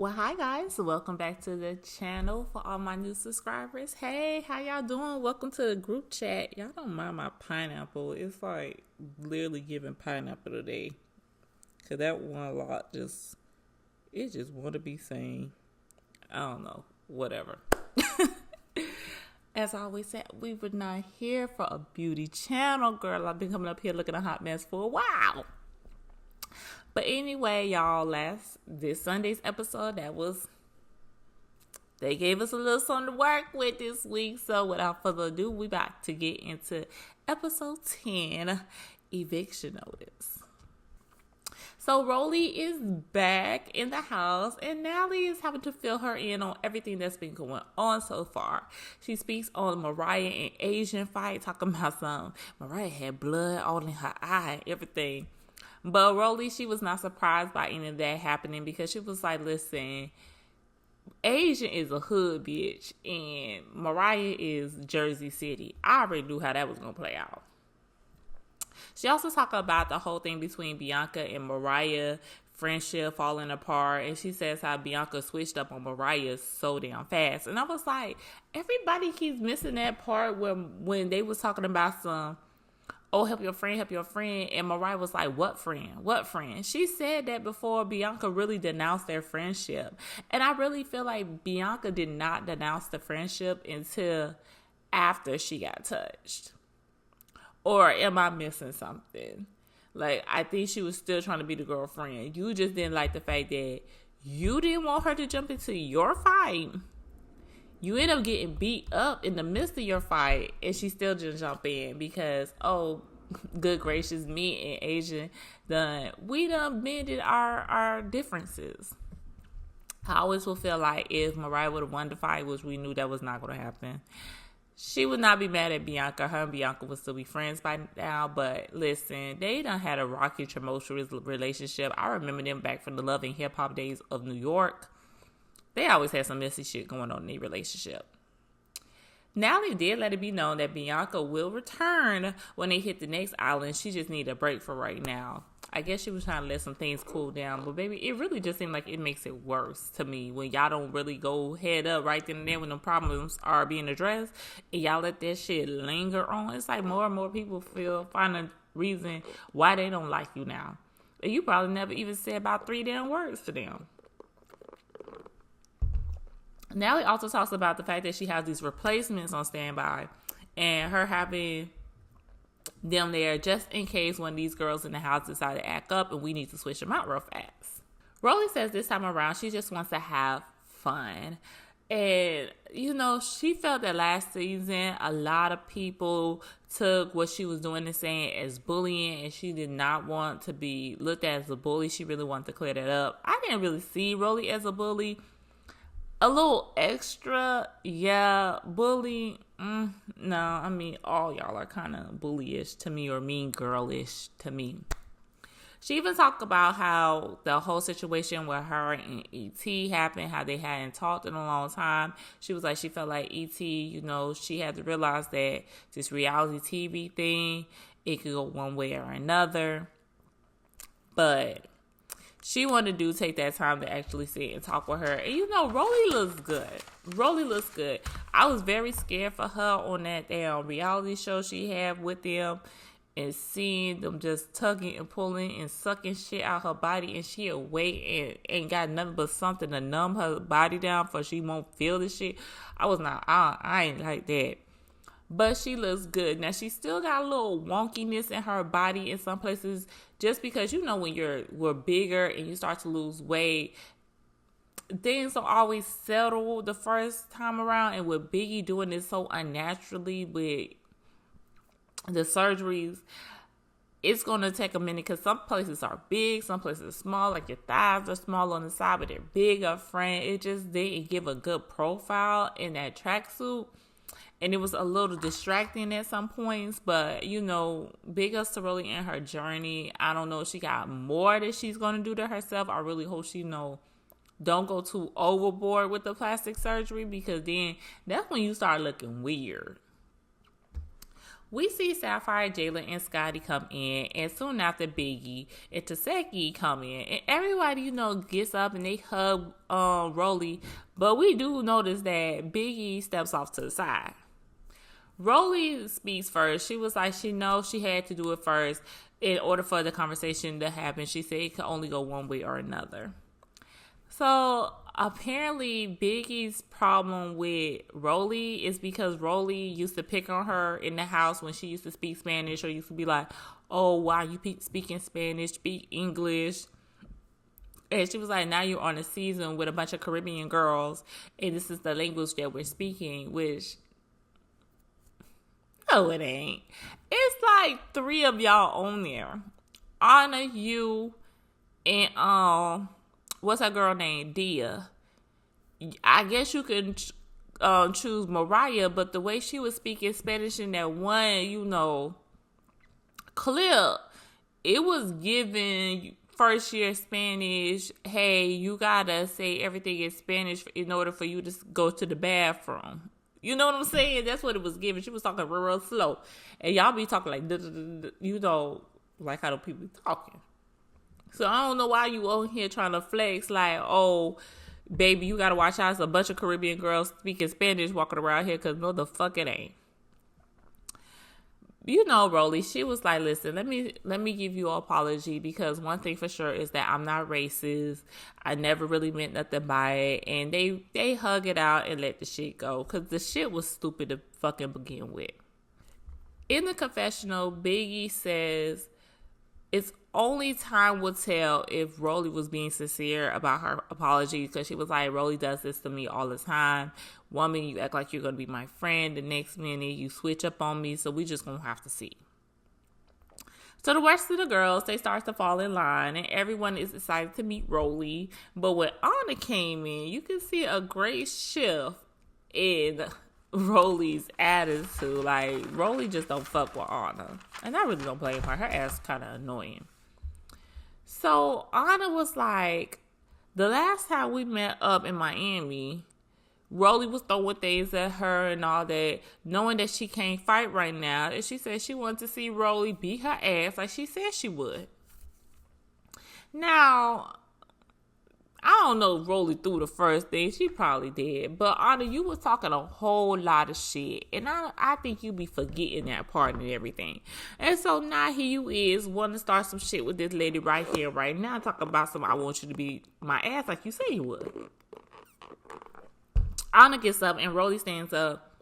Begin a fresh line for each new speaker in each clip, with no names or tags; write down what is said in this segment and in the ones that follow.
Well, hi guys, welcome back to the channel for all my new subscribers. Hey, how y'all doing? Welcome to the group chat. Y'all don't mind my pineapple. It's like literally giving pineapple today. Cause that one lot just want to be seen. I don't know, whatever. As I always said, we were not here for a beauty channel, girl. I've been coming up here looking a hot mess for a while. But anyway, y'all, this Sunday's episode, they gave us a little something to work with this week. So without further ado, we about to get into episode 10, Eviction Notice. So Rollie is back in the house, and Nally is having to fill her in on everything that's been going on so far. She speaks on Mariah and Asian fight, talking about Mariah had blood all in her eye, everything. But Rollie, she was not surprised by any of that happening because she was like, listen, Asian is a hood bitch and Mariah is Jersey City. I already knew how that was going to play out. She also talked about the whole thing between Bianca and Mariah, friendship falling apart. And she says how Bianca switched up on Mariah so damn fast. And I was like, everybody keeps missing that part when they was talking about help your friend. And Mariah was like, what friend? She said that before Bianca really denounced their friendship. And I really feel like Bianca did not denounce the friendship until after she got touched. Or am I missing something? Like, I think she was still trying to be the girlfriend. You just didn't like the fact that you didn't want her to jump into your fight. You end up getting beat up in the midst of your fight, and she still just jump in because, good gracious, me and Asian we done mended our differences. I always will feel like if Mariah would have won the fight, which we knew that was not going to happen, she would not be mad at Bianca. Her and Bianca would still be friends by now. But listen, they done had a rocky, tumultuous relationship. I remember them back from the Love and Hip Hop days of New York. They always had some messy shit going on in their relationship. Nally did let it be known that Bianca will return when they hit the next island. She just need a break for right now. I guess she was trying to let some things cool down. But baby, it really just seemed like it makes it worse to me when y'all don't really go head up right then and there when the problems are being addressed. And y'all let that shit linger on. It's like more and more people find a reason why they don't like you now. And you probably never even said about 3 damn words to them. Nally also talks about the fact that she has these replacements on standby and her having them there just in case one of these girls in the house decide to act up and we need to switch them out real fast. Rollie says this time around she just wants to have fun. And, she felt that last season a lot of people took what she was doing and saying as bullying, and she did not want to be looked at as a bully. She really wanted to clear that up. I didn't really see Rollie as a bully. A little extra, yeah, bully, no, I mean, all y'all are kind of bullyish to me or mean girlish to me. She even talked about how the whole situation with her and E.T. happened, how they hadn't talked in a long time. She was like, she felt like E.T., she had to realize that this reality TV thing, it could go one way or another. But she wanted to take that time to actually sit and talk with her. And Rollie looks good. I was very scared for her on that damn reality show she had with them and seeing them just tugging and pulling and sucking shit out her body, and she awake and ain't got nothing but something to numb her body down for she won't feel the shit. I ain't like that. But she looks good. Now, she still got a little wonkiness in her body in some places just because, when we're bigger and you start to lose weight, things don't always settle the first time around. And with Biggie doing this so unnaturally with the surgeries, it's going to take a minute because some places are big, some places are small, like your thighs are small on the side, but they're big up front. It just didn't give a good profile in that tracksuit. And it was a little distracting at some points, but, big ups to Rollie in her journey. I don't know if she got more that she's going to do to herself. I really hope she, don't go too overboard with the plastic surgery because then that's when you start looking weird. We see Sapphire, Jalen, and Scotty come in, and soon after Biggie and Taseki come in, and everybody, gets up and they hug Rollie, but we do notice that Biggie steps off to the side. Rollie speaks first. She was like, she knows she had to do it first in order for the conversation to happen. She said it could only go one way or another. So apparently Biggie's problem with Rollie is because Rollie used to pick on her in the house when she used to speak Spanish, or used to be like, oh, why you speaking Spanish, speak English. And she was like, now you're on a season with a bunch of Caribbean girls, and this is the language that we're speaking, which, no, it ain't. It's like 3 of y'all on there. Anna, you, and what's that girl named? Dia. I guess you can choose Mariah, but the way she was speaking Spanish in that one, clip, it was giving first year Spanish, hey, you gotta say everything in Spanish in order for you to go to the bathroom. You know what I'm saying? That's what it was giving. She was talking real slow. And y'all be talking like, like how the people be talking. So I don't know why you on here trying to flex like, oh, baby, you got to watch out. It's a bunch of Caribbean girls speaking Spanish walking around here, because no, the fuck it ain't. Rollie, she was like, listen, let me give you an apology, because one thing for sure is that I'm not racist. I never really meant nothing by it. And they hug it out and let the shit go, because the shit was stupid to fucking begin with. In the confessional, Biggie says it's only time will tell if Rollie was being sincere about her apology, because she was like, Rollie does this to me all the time. One minute you act like you're going to be my friend. The next minute you switch up on me. So we just going to have to see. So the rest of the girls, they start to fall in line, and everyone is excited to meet Rollie. But when Anna came in, you can see a great shift in Rollie's attitude. Like, Rollie just don't fuck with Anna. And I really don't blame her. Her ass kind of annoying. So Anna was like, the last time we met up in Miami, Rollie was throwing things at her and all that, knowing that she can't fight right now. And she said she wanted to see Rollie beat her ass like she said she would. Now, I don't know if Rollie threw the first thing. She probably did. But Anna, you was talking a whole lot of shit. And I think you be forgetting that part and everything. And so now here you is wanting to start some shit with this lady right here, right now. Talking about I want you to beat my ass like you say you would. Anna gets up and Rollie stands up.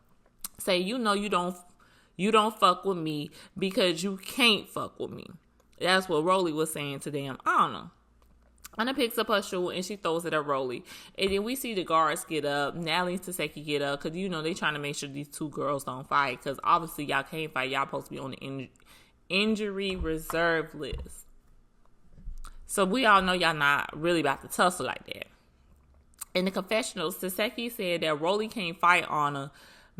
Say, you don't fuck with me because you can't fuck with me. That's what Rollie was saying to them. Anna. Anna picks up her shoe and she throws it at Rollie. And then we see the guards get up. Natalie and Taseki get up. Because, they trying to make sure these 2 girls don't fight. Because obviously y'all can't fight. Y'all supposed to be on the injury reserve list. So we all know y'all not really about to tussle like that. In the confessionals, Taseki said that Rollie can't fight Anna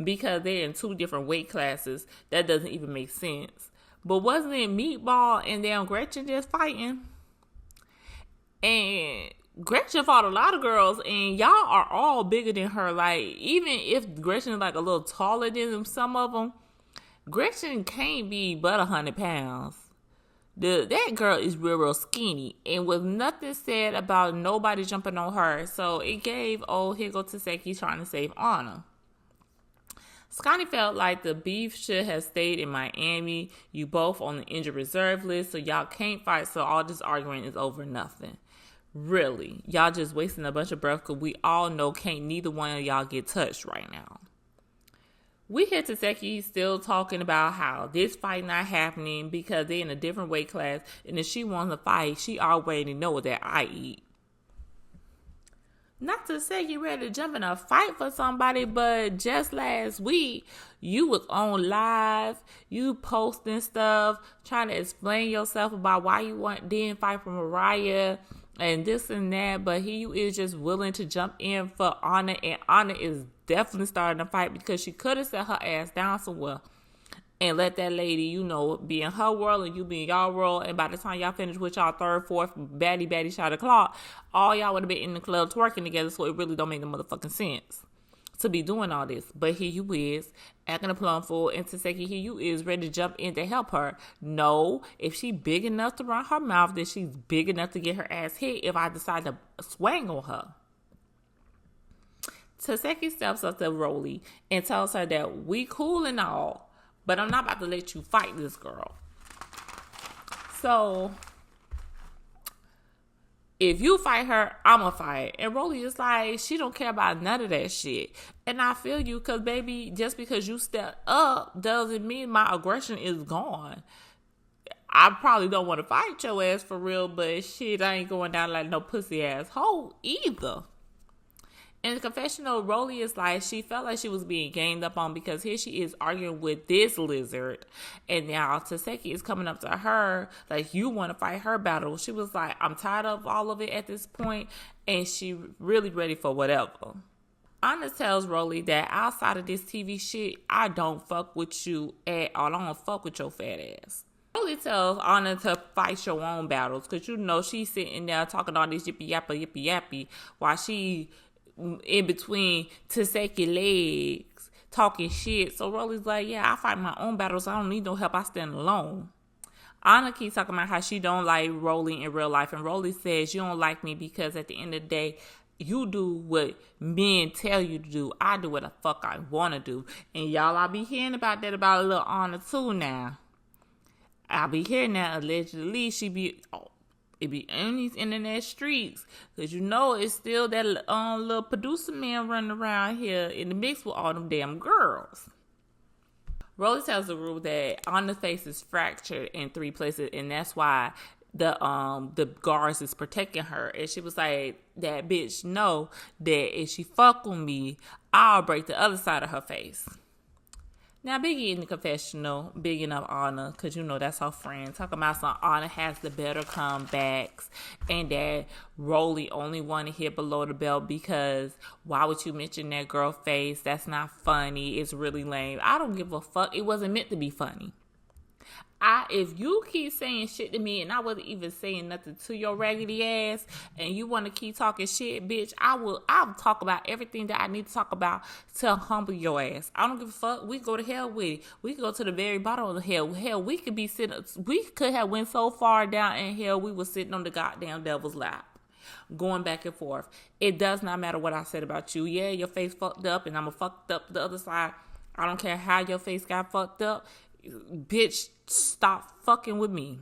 because they're in 2 different weight classes. That doesn't even make sense. But wasn't it Meatball and damn Gretchen just fighting? And Gretchen fought a lot of girls, and y'all are all bigger than her. Like, even if Gretchen is like a little taller than some of them, Gretchen can't be but 100 pounds. That girl is real skinny, and with nothing said about nobody jumping on her. So it gave here go Taseki trying to save Anna. Scotty felt like the beef should have stayed in Miami. You both on the injured reserve list, so y'all can't fight. So all this arguing is over nothing. Really, y'all just wasting a bunch of breath, because we all know can't neither one of y'all get touched right now. We hear Taseki still talking about how this fight not happening because they're in a different weight class, and if she wants to fight, she already know that I eat. Not to say you ready to jump in a fight for somebody, but just last week, you was on live, you posting stuff, trying to explain yourself about why you didn't fight for Mariah, and this and that, but he is just willing to jump in for Anna, and Anna is definitely starting to fight because she could have set her ass down somewhere and let that lady, be in her world and you be in y'all world, and by the time y'all finish with y'all 3rd, 4th, baddie shot o'clock, all y'all would have been in the club twerking together, so it really don't make no motherfucking sense. to be doing all this. But here you is, acting a plum fool, and Taseki, here you is ready to jump in to help her. No, if she big enough to run her mouth, then she's big enough to get her ass hit if I decide to swing on her. Taseki steps up to Rollie and tells her that we cool and all, but I'm not about to let you fight this girl. So if you fight her, I'ma fight. And Rollie is like, she don't care about none of that shit. And I feel you, because baby, just because you step up doesn't mean my aggression is gone. I probably don't want to fight your ass for real, but shit, I ain't going down like no pussy ass hoe either. In the confessional, Rollie is like, she felt like she was being ganged up on because here she is arguing with this lizard. And now Taseki is coming up to her like, you want to fight her battle. She was like, I'm tired of all of it at this point. And she really ready for whatever. Anna tells Rollie that outside of this TV shit, I don't fuck with you at all. I don't fuck with your fat ass. Rollie tells Anna to fight your own battles because you know she's sitting there talking all this yippee yappy while she in between Taseki legs talking shit. So Rollie's like, yeah, I fight my own battles. I don't need no help. I stand alone. Anna keeps talking about how she don't like Rollie in real life. And Rollie says, you don't like me because at the end of the day, you do what men tell you to do. I do what the fuck I want to do. And y'all, I be hearing about that about a little Anna too now. I be hearing that allegedly she be... It be in these internet streets. Because you know it's still that little producer man running around here in the mix with all them damn girls. Rollie tells the rule that Anna's face is fractured in 3 places. And that's why the guards is protecting her. And she was like, that bitch know that if she fuck with me, I'll break the other side of her face. Now, Biggie in the confessional, bigging up Anna, because you know that's her friend. Talking about some Anna has the better comebacks and that Rollie only want to hit below the belt because why would you mention that girl face? That's not funny. It's really lame. I don't give a fuck. It wasn't meant to be funny. If you keep saying shit to me and I wasn't even saying nothing to your raggedy ass and you want to keep talking shit, bitch, I'll talk about everything that I need to talk about to humble your ass. I don't give a fuck. We go to hell with it. We can go to the very bottom of the hell. Hell, we could have went so far down in hell we were sitting on the goddamn devil's lap. Going back and forth. It does not matter what I said about you. Yeah, your face fucked up and I'm fucked up the other side. I don't care how your face got fucked up. Bitch, stop fucking with me.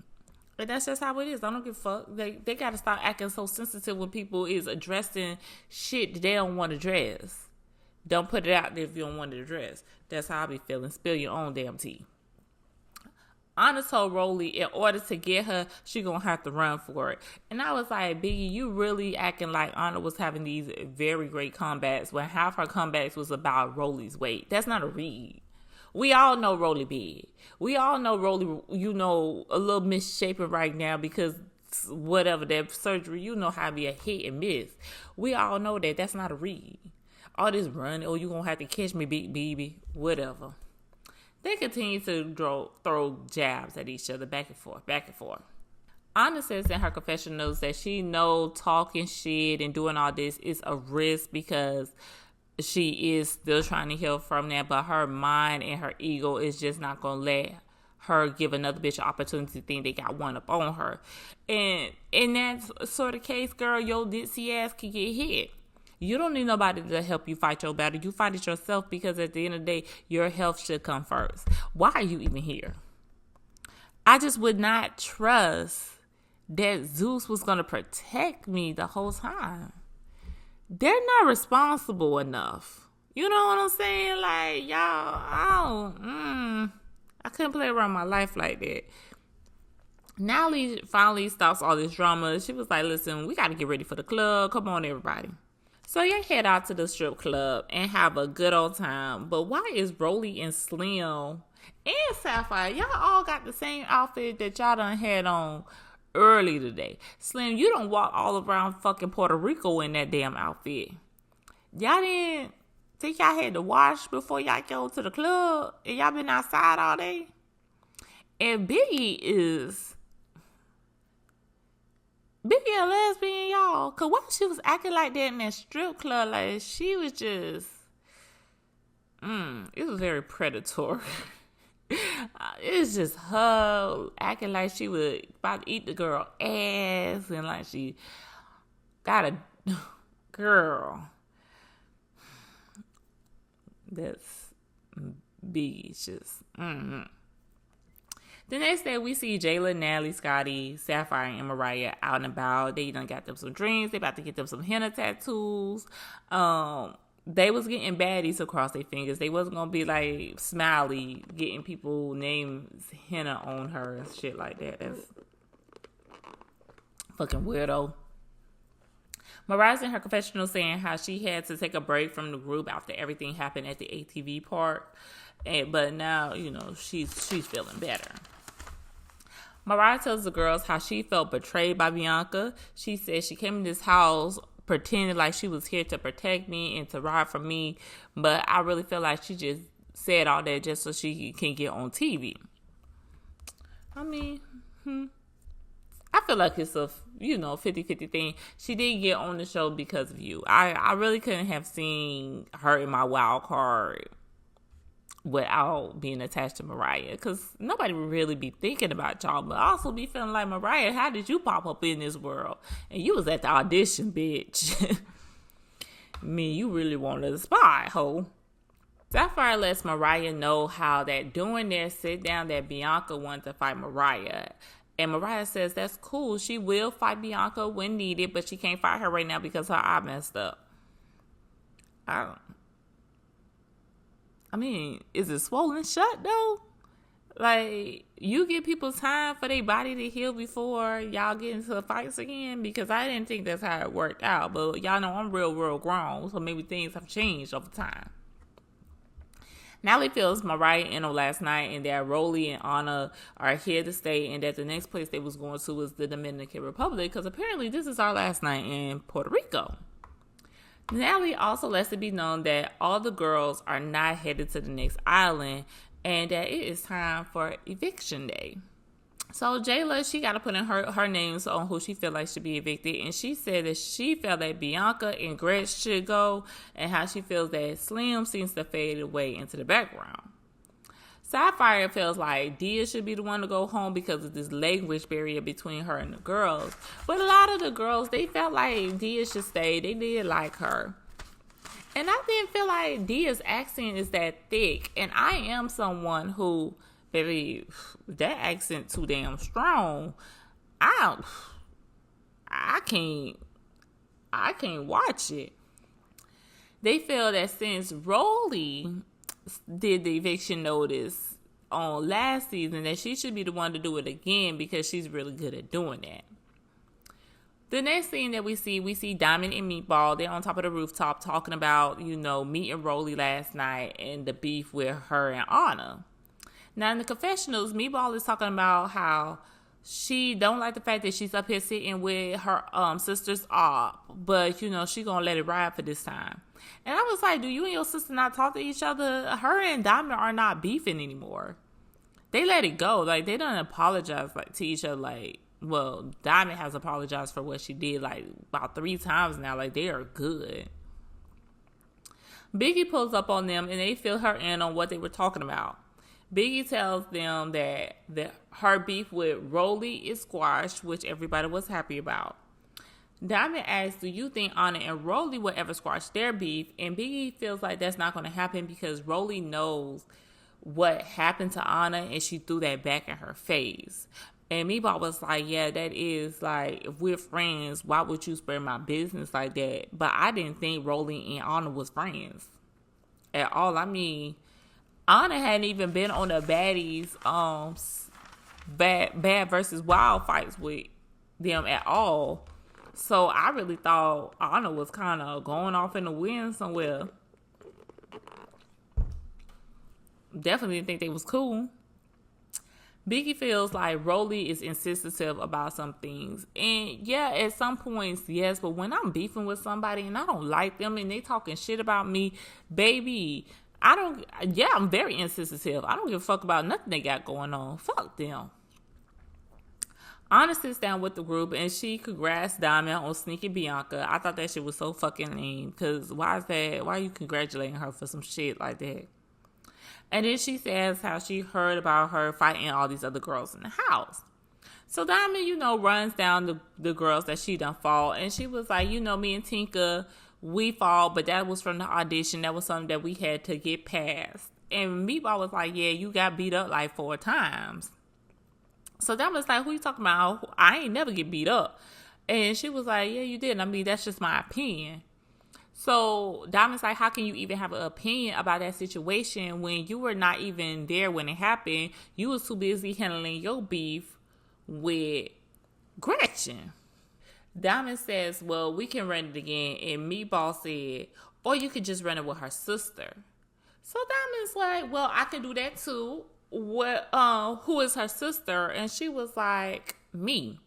And that's just how it is. I don't give a fuck. They gotta stop acting so sensitive when people is addressing shit that they don't want to address. Don't put it out there if you don't want to address. That's how I be feeling. Spill your own damn tea. Anna told Rollie in order to get her, she gonna have to run for it. And I was like, Biggie, you really acting like Anna was having these very great comebacks when half her comebacks was about Rollie's weight. That's not a read. We all know Rollie big. We all know Rollie, you know, a little misshapen right now because whatever, that surgery, you know how to be a hit and miss. We all know that. That's not a read. All this running, you going to have to catch me, big baby, whatever. They continue to throw jabs at each other, back and forth. Anna says in her confessionals that she knows talking shit and doing all this is a risk because she is still trying to heal from that, but her mind and her ego is just not going to let her give another bitch an opportunity to think they got one up on her. And in that sort of case, girl, your ditzy ass can get hit. You don't need nobody to help you fight your battle. You fight it yourself because at the end of the day, your health should come first. Why are you even here? I just would not trust that Zeus was going to protect me the whole time. They're not responsible enough. You know what I'm saying? Like, y'all, I couldn't play around my life like that. Natalie finally stops all this drama. She was like, listen, we got to get ready for the club. Come on, everybody. So you head out to the strip club and have a good old time. But why is Rollie and Slim and Sapphire, y'all all got the same outfit that y'all done had on early today? Slim, you don't walk all around fucking Puerto Rico in that damn outfit. Y'all didn't think y'all had to wash before y'all go to the club and y'all been outside all day? And Biggie a lesbian, y'all. Cause why she was acting like that in that strip club, like she was just it was very predatory. It's just her acting like she would about to eat the girl ass, and like she got a girl. That's big. It's just. The next day, we see Jayla, Natalie, Scotty, Sapphire, and Mariah out and about. They done got them some drinks. They about to get them some henna tattoos. They was getting baddies across their fingers. They wasn't going to be like Smiley getting people names henna on her and shit like that. That's fucking weirdo. Mariah's in her confessional saying how she had to take a break from the group after everything happened at the ATV park. But now, she's feeling better. Mariah tells the girls how she felt betrayed by Bianca. She said she came in this house pretending like she was here to protect me and to ride for me. But I really feel like she just said all that just so she can get on TV. I mean, I feel like it's a, 50-50 thing. She did get on the show because of you. I really couldn't have seen her in my wild card without being attached to Mariah, because nobody would really be thinking about y'all, but also be feeling like, Mariah, how did you pop up in this world? And you was at the audition, bitch. You really wanted a spy, ho. Sapphire lets Mariah know how that during their sit down that Bianca wanted to fight Mariah. And Mariah says that's cool. She will fight Bianca when needed, but she can't fight her right now because her eye messed up. Is it swollen shut though? Like, you give people time for their body to heal before y'all get into the fights again? Because I didn't think that's how it worked out. But y'all know I'm real grown, so maybe things have changed over time. Natalie feels Mariah in on last night and that Rollie and Anna are here to stay, and that the next place they was going to was the Dominican Republic, because apparently this is our last night in Puerto Rico. Natalie also lets it be known that all the girls are not headed to the next island and that it is time for eviction day. So Jayla, she got to put in her names on who she feel like should be evicted, and she said that she felt that Bianca and Gretch should go, and how she feels that Slim seems to fade away into the background. Sapphire feels like Dia should be the one to go home because of this language barrier between her and the girls. But a lot of the girls, they felt like Dia should stay. They did like her. And I didn't feel like Dia's accent is that thick. And I am someone who, baby, that accent too damn strong. I can't watch it. They feel that since Rollie did the eviction notice on last season, that she should be the one to do it again because she's really good at doing that. The next scene that we see Diamond and Meatball. They're on top of the rooftop talking about, meeting Rollie last night and the beef with her and Anna. Now in the confessionals, Meatball is talking about how she don't like the fact that she's up here sitting with her sisters up, but she gonna let it ride for this time. And I was like, do you and your sister not talk to each other? Her and Diamond are not beefing anymore. They let it go. Like, they don't apologize to each other. Like, well, Diamond has apologized for what she did about 3 times now. Like, they are good. Biggie pulls up on them and they fill her in on what they were talking about. Biggie tells them that her beef with Rollie is squashed, which everybody was happy about. Diamond asks, do you think Anna and Rollie will ever squash their beef? And Biggie feels like that's not going to happen because Rollie knows what happened to Anna and she threw that back in her face. And Meatball was like, yeah, that is if we're friends, why would you spread my business like that? But I didn't think Rollie and Anna was friends at all. Anna hadn't even been on the Baddies bad versus wild fights with them at all. So I really thought Anna was kind of going off in the wind somewhere. Definitely didn't think they was cool. Biggie feels like Rollie is insensitive about some things. And yeah, at some points, yes. But when I'm beefing with somebody and I don't like them and they talking shit about me, baby, I'm very insensitive. I don't give a fuck about nothing they got going on. Fuck them. Anna sits down with the group and she congrats Diamond on sneaking Bianca. I thought that shit was so fucking lame. Because why are you congratulating her for some shit like that? And then she says how she heard about her fighting all these other girls in the house. So Diamond, runs down the girls that she done fought. And she was like, me and Tinka, we fought, but that was from the audition. That was something that we had to get past. And Meatball was like, yeah, you got beat up like 4 times. So Diamond's like, who you talking about? I ain't never get beat up. And she was like, yeah, you did. I mean, that's just my opinion. So Diamond's like, how can you even have an opinion about that situation when you were not even there when it happened? You was too busy handling your beef with Gretchen. Diamond says, well, we can run it again. And Meatball said, or you could just run it with her sister. So Diamond's like, well, I can do that too. Who is her sister? And she was like, me.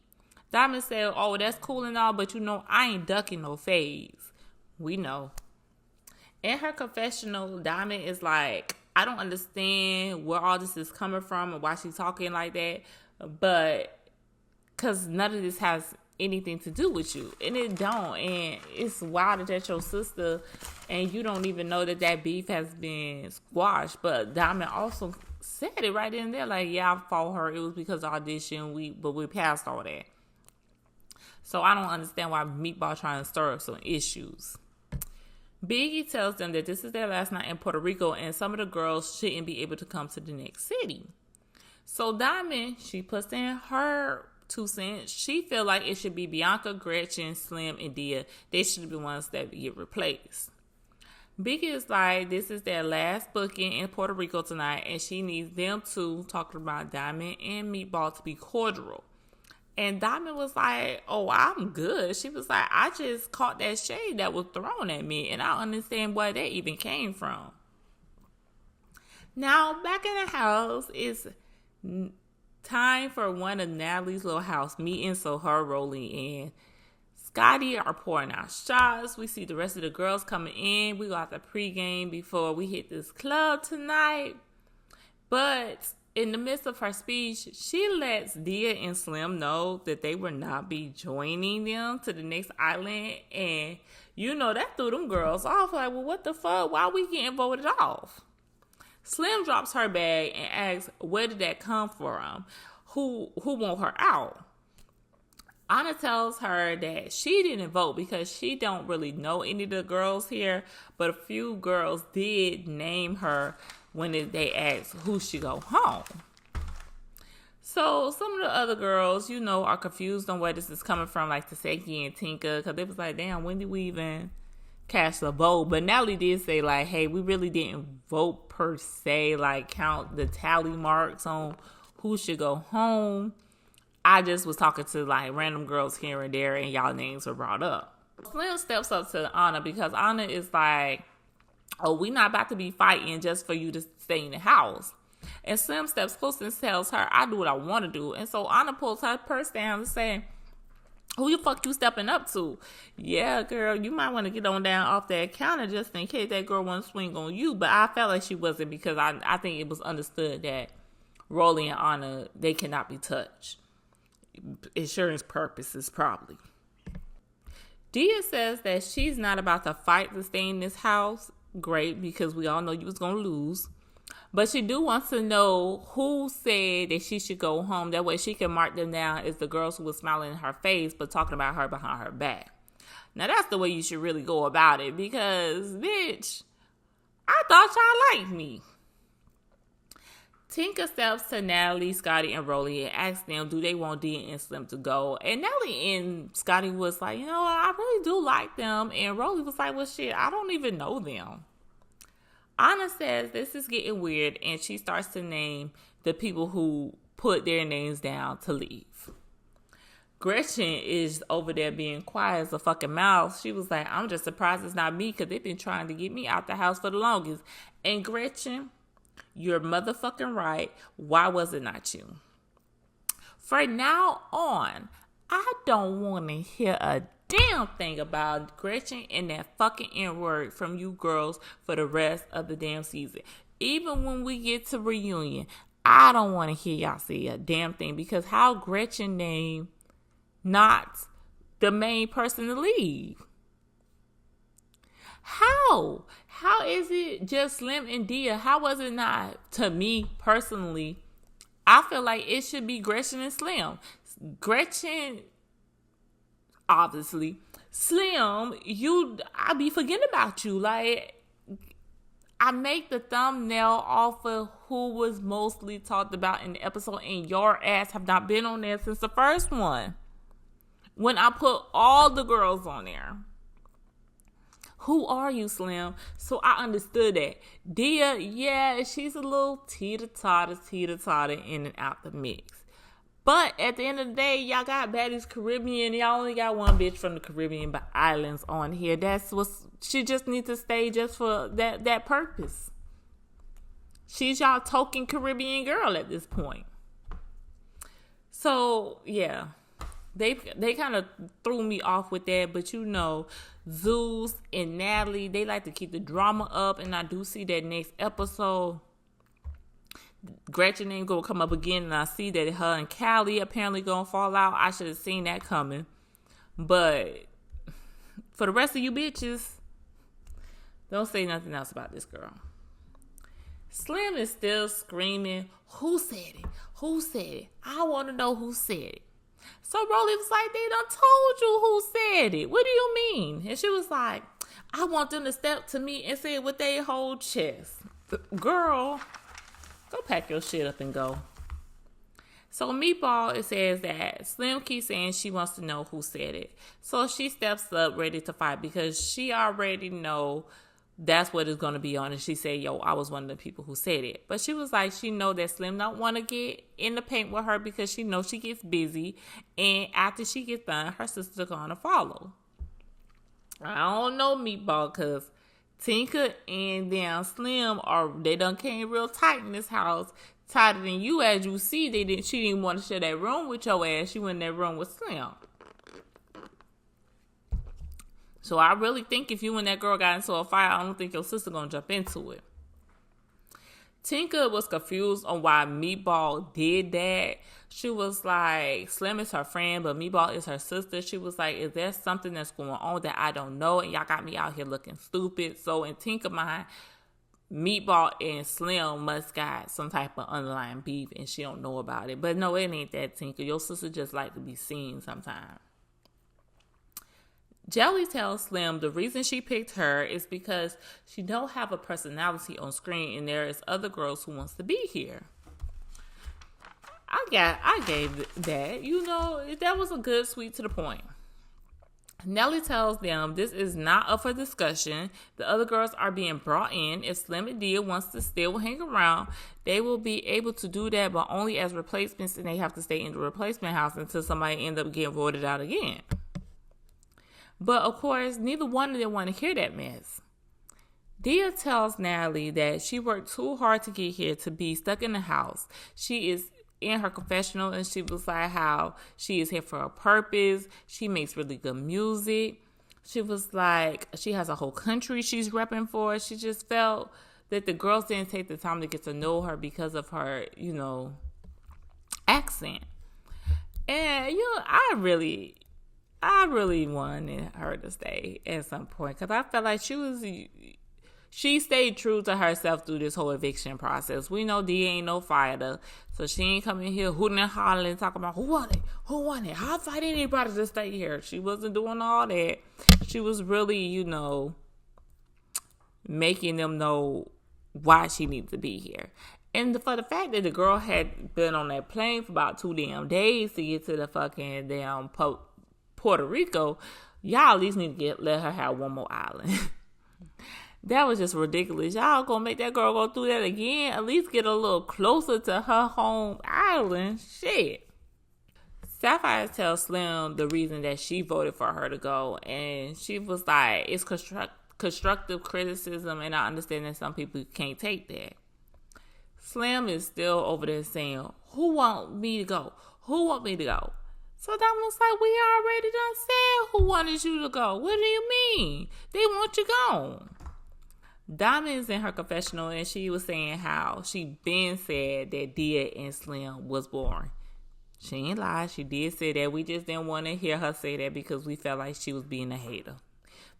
Diamond said, oh, that's cool and all, but I ain't ducking no phase. We know. In her confessional, Diamond is like, I don't understand where all this is coming from and why she's talking like that, but because none of this has anything to do with you, and it don't, and it's wild that that's your sister and you don't even know that beef has been squashed. But Diamond also said it right in there, like, yeah, I fought her, it was because of audition, but we passed all that. So I don't understand why Meatball trying to stir up some issues. Biggie tells them that this is their last night in Puerto Rico and some of the girls shouldn't be able to come to the next city. So Diamond, she puts in her 2 cents. She feel like it should be Bianca, Gretchen, Slim, and Dia. They should be ones that get replaced. Biggie is like, this is their last booking in Puerto Rico tonight, and she needs them to talk about Diamond and Meatball to be cordial. And Diamond was like, oh, I'm good. She was like, I just caught that shade that was thrown at me, and I don't understand where that even came from. Now, back in the house, it's time for one of Natalie's little house meetings. So her, Rollie, and Scotty are pouring out shots. We see the rest of the girls coming in. We got the pregame before we hit this club tonight. But in the midst of her speech, she lets Dia and Slim know that they will not be joining them to the next island. And, that threw them girls off. Like, well, what the fuck? Why are we getting voted off? Slim drops her bag and asks, where did that come from? Who want her out? Anna tells her that she didn't vote because she don't really know any of the girls here, but a few girls did name her when they asked who should go home. So some of the other girls, are confused on where this is coming from, like Taseki and Tinka, because they was like, damn, when did we even cast a vote? But Natalie did say, like, hey, we really didn't vote per se, like count the tally marks on who should go home. I just was talking to like random girls here and there, and y'all names were brought up. Slim steps up to Anna because Anna is like, oh, we not about to be fighting just for you to stay in the house. And Slim steps close and tells her, I do what I want to do. And so Anna pulls her purse down and says, who the fuck you stepping up to? Yeah, girl, you might want to get on down off that counter just in case that girl want to swing on you. But I felt like she wasn't, because I think it was understood that Rollie and Anna, they cannot be touched. Insurance purposes, probably. Dia says that she's not about to fight to stay in this house. Great, because we all know you was going to lose. But she do want to know who said that she should go home. That way she can mark them down as the girls who was smiling in her face but talking about her behind her back. Now that's the way you should really go about it, because, bitch, I thought y'all liked me. Tinka steps to Natalie, Scotty, and Rollie and asks them, do they want Dia and Slim to go? And Natalie and Scotty was like, I really do like them. And Rollie was like, well, shit, I don't even know them. Anna says this is getting weird, and she starts to name the people who put their names down to leave. Gretchen is over there being quiet as a fucking mouse. She was like, I'm just surprised it's not me, because they've been trying to get me out the house for the longest. And Gretchen, you're motherfucking right. Why was it not you? From now on, I don't want to hear a damn thing about Gretchen and that fucking N-word from you girls for the rest of the damn season. Even when we get to reunion, I don't want to hear y'all say a damn thing, because how Gretchen named not the main person to leave? How? How is it just Slim and Dia? How was it not? To me personally, I feel like it should be Gretchen and Slim. Gretchen, obviously. Slim, I be forgetting about you. Like, I make the thumbnail off of who was mostly talked about in the episode, and your ass have not been on there since the first one. When I put all the girls on there. Who are you, Slim? So I understood that. Dia, yeah, she's a little teeter-totter in and out the mix. But at the end of the day, y'all got Baddies Caribbean. Y'all only got one bitch from the Caribbean islands on here. That's what she just needs to stay just for that purpose. She's y'all token Caribbean girl at this point. So, yeah. They kind of threw me off with that, but Zeus and Natalie, they like to keep the drama up, and I do see that next episode, Gretchen ain't gonna come up again, and I see that her and Callie apparently gonna fall out. I should have seen that coming, but for the rest of you bitches, don't say nothing else about this girl. Slim is still screaming, who said it? Who said it? I want to know who said it. So Rollie was like, they done told you who said it. What do you mean? And she was like, I want them to step to me and say it with their whole chest. Girl, go pack your shit up and go. So Meatball, it says that Slim keeps saying she wants to know who said it. So she steps up ready to fight because she already know that's what it's going to be on. And she said, yo, I was one of the people who said it. But she was like, she know that Slim don't want to get in the paint with her because she knows she gets busy. And after she gets done, her sister's going to follow. I don't know, Meatball, because Tinker and damn Slim they done came real tight in this house. Tighter than you, as you see. She didn't want to share that room with your ass. She went in that room with Slim. So I really think if you and that girl got into a fight, I don't think your sister gonna jump into it. Tinker was confused on why Meatball did that. She was like, Slim is her friend, but Meatball is her sister. She was like, is there something that's going on that I don't know? And y'all got me out here looking stupid. So in Tinker mind, Meatball and Slim must got some type of underlying beef and she don't know about it. But no, it ain't that, Tinker. Your sister just like to be seen sometimes. Jelly tells Slim the reason she picked her is because she don't have a personality on screen and there is other girls who wants to be here. I gave that. That was a good sweet to the point. Nelly tells them this is not up for discussion. The other girls are being brought in. If Slim and Dia wants to still hang around, they will be able to do that, but only as replacements, and they have to stay in the replacement house until somebody ends up getting voted out again. But, of course, neither one of them want to hear that mess. Dia tells Natalie that she worked too hard to get here to be stuck in the house. She is in her confessional, and she was like how she is here for a purpose. She makes really good music. She was like, she has a whole country she's repping for. She just felt that the girls didn't take the time to get to know her because of her, accent. And, I really wanted her to stay at some point because I felt like she stayed true to herself through this whole eviction process. We know Dee ain't no fighter, so she ain't coming here hooting and hollering talking about who won it, I'll fight anybody to stay here. She wasn't doing all that. She was really, making them know why she needs to be here. And for the fact that the girl had been on that plane for about 2 damn days to get to the fucking damn Puerto Rico, y'all at least need to let her have one more island. That was just ridiculous. Y'all gonna make that girl go through that again? At least get a little closer to her home island. Shit. Sapphire tells Slim the reason that she voted for her to go, and she was like, it's constructive criticism, and I understand that some people can't take that. Slim is still over there saying, who want me to go? Who want me to go? So that was like, we already done said who wanted you to go. What do you mean? They want you gone. Diamond is in her confessional and she was saying how she been said that Dia and Slim was boring. She ain't lied. She did say that. We just didn't want to hear her say that because we felt like she was being a hater.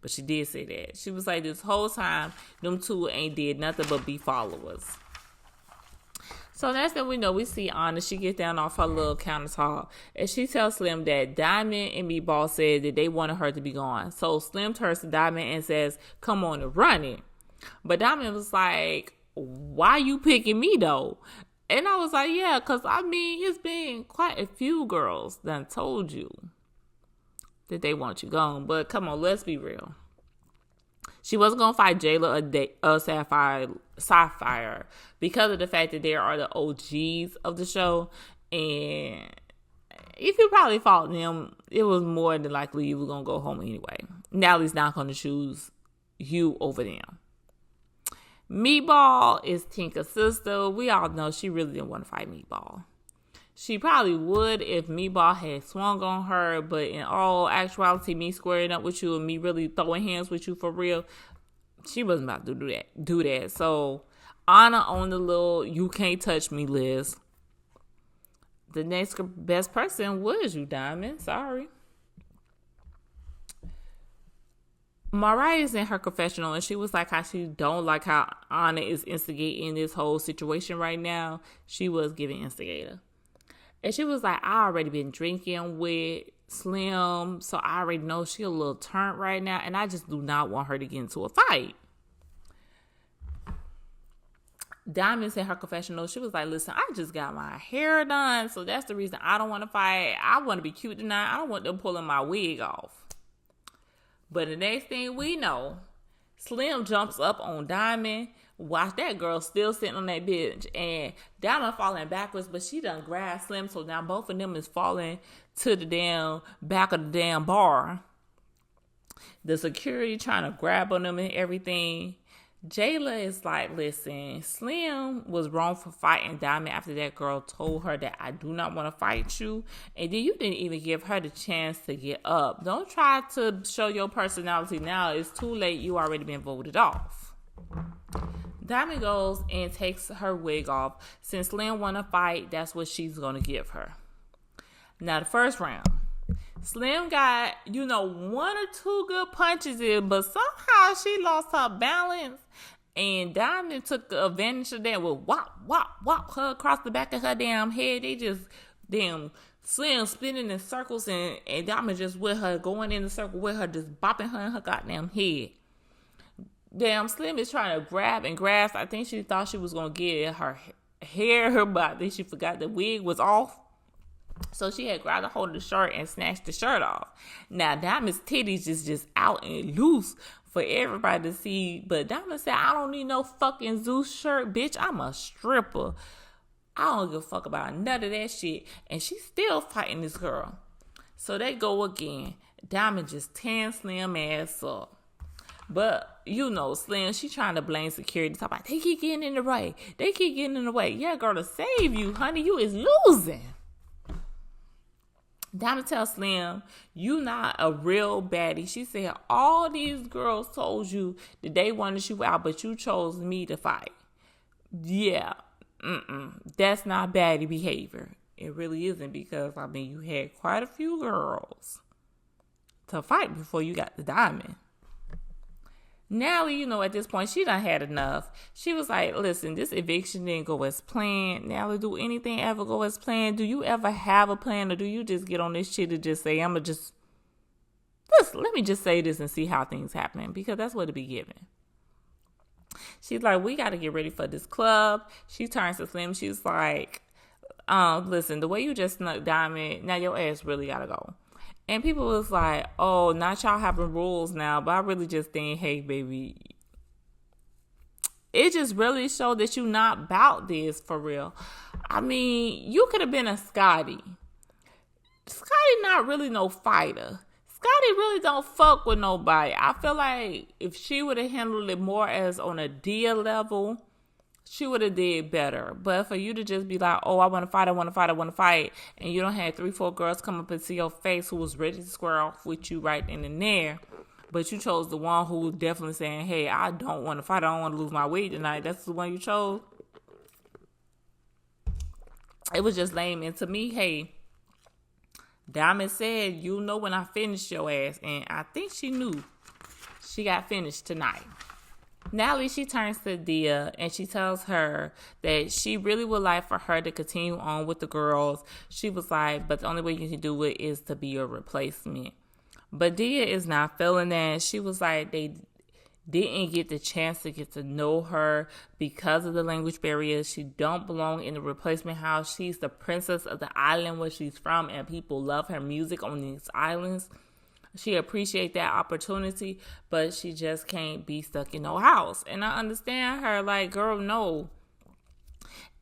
But she did say that. She was like, this whole time, them two ain't did nothing but be followers. So next thing we know, we see Anna. She gets down off her little countertop. And she tells Slim that Diamond and Meatball said that they wanted her to be gone. So Slim turns to Diamond and says, come on and run it. But Diamond was like, why you picking me though? And I was like, yeah, because I mean, it's been quite a few girls that told you that they want you gone. But come on, let's be real. She wasn't going to fight Jayla or Sapphire because of the fact that they are the OGs of the show. And if you probably fought them, it was more than likely you were going to go home anyway. Natalie's not going to choose you over them. Meatball is Tinka's sister. We all know she really didn't want to fight Meatball. She probably would if Meatball had swung on her, but in all actuality, me squaring up with you and me really throwing hands with you for real, she wasn't about to do that. So, Anna on the little you can't touch me list. The next best person was you, Diamond. Sorry. Mariah's in her confessional and she was like how she don't like how Anna is instigating this whole situation right now. She was giving instigator. And she was like, I already been drinking with Slim, so I already know she a little turned right now, and I just do not want her to get into a fight. Diamond's in her confessional. She was like, listen, I just got my hair done, so that's the reason I don't want to fight. I want to be cute tonight. I don't want them pulling my wig off. But the next thing we know, Slim jumps up on Diamond. Watch that girl still sitting on that bench. And Diamond falling backwards, but she done grabbed Slim. So now both of them is falling to the damn back of the damn bar. The security trying to grab on them and everything. Jayla is like, listen, Slim was wrong for fighting Diamond after that girl told her that I do not want to fight you. And then you didn't even give her the chance to get up. Don't try to show your personality now. It's too late. You already been voted off. Diamond goes and takes her wig off. Since Slim want to fight, that's what she's going to give her. Now, the first round. Slim got, one or two good punches in, but somehow she lost her balance. And Diamond took advantage of that with whop her across the back of her damn head. They just, Slim spinning in circles and Diamond just with her, going in the circle with her, just bopping her in her goddamn head. Damn, Slim is trying to grab and grasp. I think she thought she was going to get her hair, but I think she forgot the wig was off. So she had grabbed a hold of the shirt and snatched the shirt off. Now, Diamond's titties is just out and loose for everybody to see. But Diamond said, I don't need no fucking Zeus shirt, bitch. I'm a stripper. I don't give a fuck about none of that shit. And she's still fighting this girl. So they go again. Diamond just tearing Slim ass up. But, Slim, she trying to blame security. Talk about, they keep getting in the way. They keep getting in the way. Yeah, girl, to save you, honey, you is losing. Diamond tells Slim, you not a real baddie. She said, all these girls told you that they wanted you out, but you chose me to fight. Yeah, that's not baddie behavior. It really isn't because, you had quite a few girls to fight before you got the diamond. Natalie, at this point, she done had enough. She was like, listen, this eviction didn't go as planned. Natalie, do anything ever go as planned? Do you ever have a plan, or do you just get on this shit and just say, let me just say this and see how things happen? Because that's what it be given. She's like, we got to get ready for this club. She turns to Slim. She's like, listen, the way you just snuck Diamond, now your ass really got to go. And people was like, oh, not y'all having rules now. But I really just think, hey, baby, it just really showed that you not about this for real. You could have been a Scotty. Scotty not really no fighter. Scotty really don't fuck with nobody. I feel like if she would have handled it more as on a Dia level, she would have did better. But for you to just be like, oh, I want to fight, and you don't have 3-4 girls come up and see your face who was ready to square off with you right then and there, But you chose the one who definitely saying, hey, I don't want to fight. I don't want to lose my weight tonight. That's the one you chose. It was just lame. And to me, hey, Diamond said, you know when I finished your ass. And I think she knew she got finished tonight. Natalie, she turns to Dia and she tells her that she really would like for her to continue on with the girls. She was like, but the only way you can do it is to be your replacement. But Dia is not feeling that. She was like, they didn't get the chance to get to know her because of the language barrier. She don't belong in the replacement house. She's the princess of the island where she's from, and people love her music on these islands. She appreciates that opportunity, but she just can't be stuck in no house. And I understand her, like, girl, no.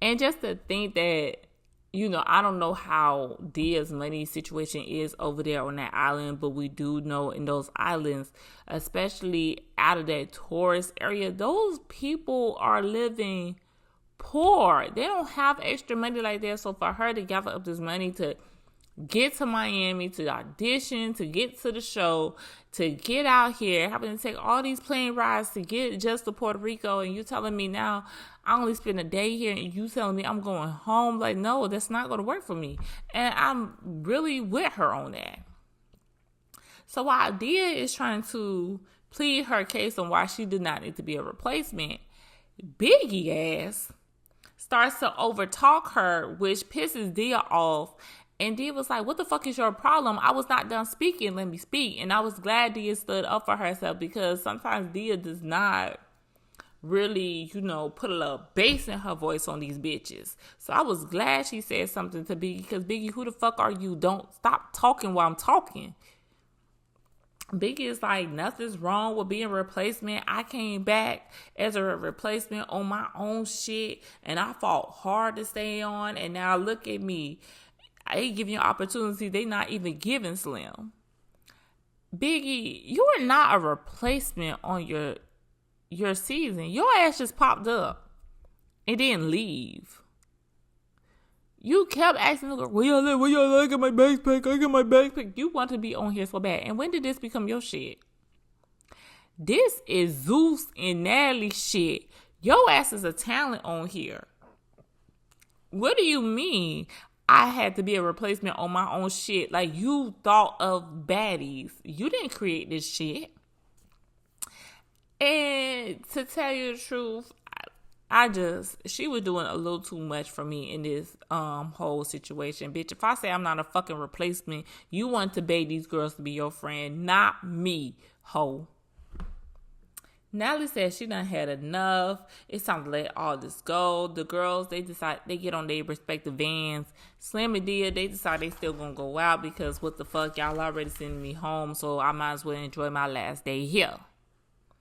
And just to think that, you know, I don't know how Dia's money situation is over there on that island, but we do know in those islands, especially out of that tourist area, those people are living poor. They don't have extra money like that. So for her to gather up this money to get to Miami, to audition, to get to the show, to get out here, having to take all these plane rides to get just to Puerto Rico, and you telling me now I only spend a day here and you telling me I'm going home, like, no, that's not going to work for me. And I'm really with her on that. So while Dia is trying to plead her case on why she did not need to be a replacement, Biggie ass starts to overtalk her, which pisses Dia off. And Dia was like, what the fuck is your problem? I was not done speaking. Let me speak. And I was glad Dia stood up for herself, because sometimes Dia does not really, you know, put a little bass in her voice on these bitches. So I was glad she said something to Biggie, because Biggie, who the fuck are you? Don't stop talking while I'm talking. Biggie is like, nothing's wrong with being a replacement. I came back as a replacement on my own shit, and I fought hard to stay on. And now look at me. They give you an opportunity they not even giving Slim. Biggie, you are not a replacement on your season. Your ass just popped up and didn't leave. You kept asking the girl, where y'all at? I got my backpack. You want to be on here so bad. And when did this become your shit? This is Zeus and Natalie shit. Your ass is a talent on here. What do you mean I had to be a replacement on my own shit? Like, you thought of Baddies. You didn't create this shit. And to tell you the truth, she was doing a little too much for me in this whole situation. Bitch, if I say I'm not a fucking replacement, you want to beg these girls to be your friend, not me, ho. Natalie said she done had enough. It's time to let all this go. The girls, they decide, they get on their respective vans. Slim and Dia, they decide they still gonna go out, because what the fuck, y'all already sending me home, so I might as well enjoy my last day here.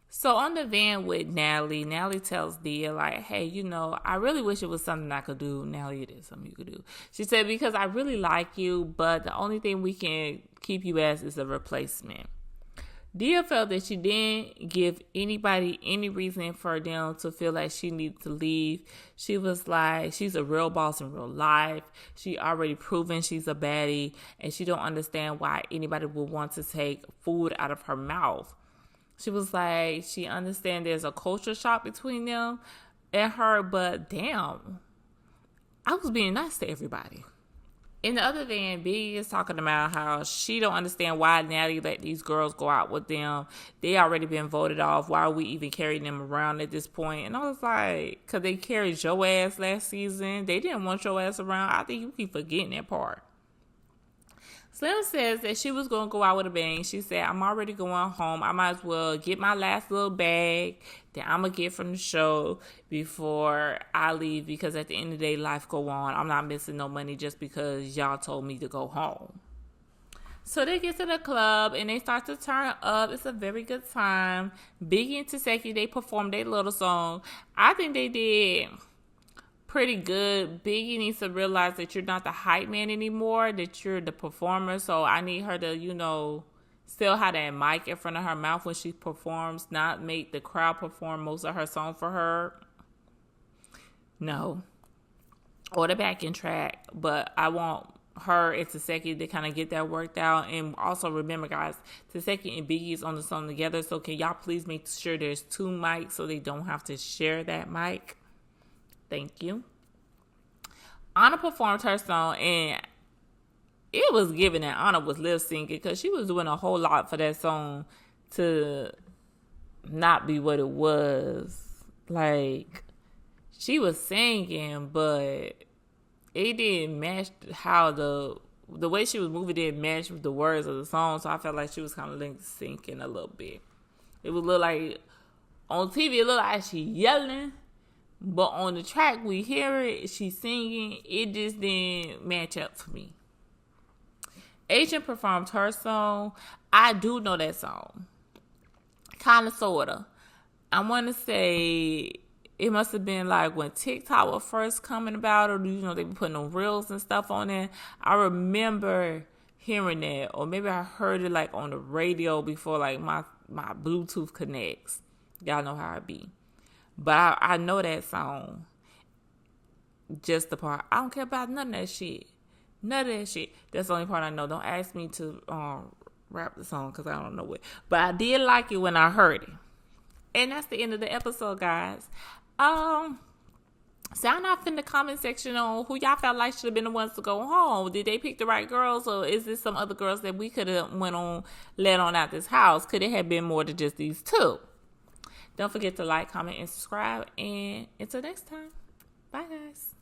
So on the van with Natalie tells Dia, like, hey, you know, I really wish it was something I could do. Natalie, it is something you could do. She said, because I really like you, but the only thing we can keep you as is a replacement. Dia felt that she didn't give anybody any reason for them to feel like she needed to leave. She was like, she's a real boss in real life. She already proven she's a baddie, and she don't understand why anybody would want to take food out of her mouth. She was like, she understands there's a culture shock between them and her, but damn, I was being nice to everybody. In the other van, Biggie is talking about how she don't understand why Natalie let these girls go out with them. They already been voted off. Why are we even carrying them around at this point? And I was like, because they carried your ass last season. They didn't want your ass around. I think you keep forgetting that part. Slim says that she was going to go out with a bang. She said, I'm already going home. I might as well get my last little bag that I'm going to get from the show before I leave, because at the end of the day, life go on. I'm not missing no money just because y'all told me to go home. So they get to the club and they start to turn up. It's a very good time. Biggie and Taseki, they performed their little song. I think they did pretty good. Biggie needs to realize that you're not the hype man anymore, that you're the performer. So I need her to, you know, still have that mic in front of her mouth when she performs, not make the crowd perform most of her song for her. No. Or the backing track. But I want her and Taseki to kind of get that worked out. And also remember, guys, Taseki and Biggie is on the song together. So can y'all please make sure there's 2 mics so they don't have to share that mic? Thank you. Anna performed her song, and it was given that Anna was lip syncing because she was doing a whole lot for that song to not be what it was. Like, she was singing, but it didn't match how the way she was moving didn't match with the words of the song. So I felt like she was kind of lip syncing a little bit. It would look like on TV, it looked like she yelling, but on the track we hear it, she's singing. It just didn't match up for me. Agent performed her song. I do know that song, kind of, sorta. I want to say it must have been like when TikTok was first coming about, or they were putting on reels and stuff on it. I remember hearing that, or maybe I heard it like on the radio before, like my Bluetooth connects. Y'all know how it be. But I know that song. Just the part. I don't care about none of that shit. None of that shit. That's the only part I know. Don't ask me to rap the song because I don't know it. But I did like it when I heard it. And that's the end of the episode, guys. Sound off in the comment section on who y'all felt like should have been the ones to go home. Did they pick the right girls, or is this some other girls that we could have let on out this house? Could it have been more than just these 2? Don't forget to like, comment, and subscribe. And until next time, bye, guys.